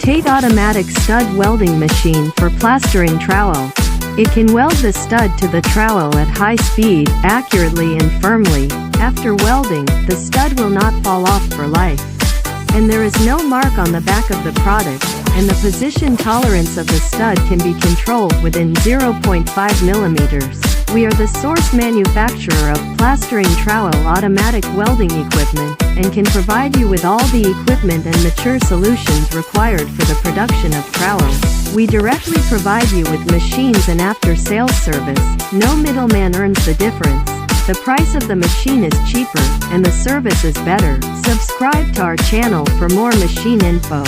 TATE automatic stud welding machine for plastering trowel. It can weld the stud to the trowel at high speed, accurately and firmly. After welding, the stud will not fall off for life. And there is no mark on the back of the product, and the position tolerance of the stud can be controlled within 0.5 millimeters. We are the source manufacturer of plastering trowel automatic welding equipment, and can provide you with all the equipment and mature solutions required for the production of trowels. We directly provide you with machines and after-sales service. No middleman earns the difference. The price of the machine is cheaper, and the service is better. Subscribe to our channel for more machine info.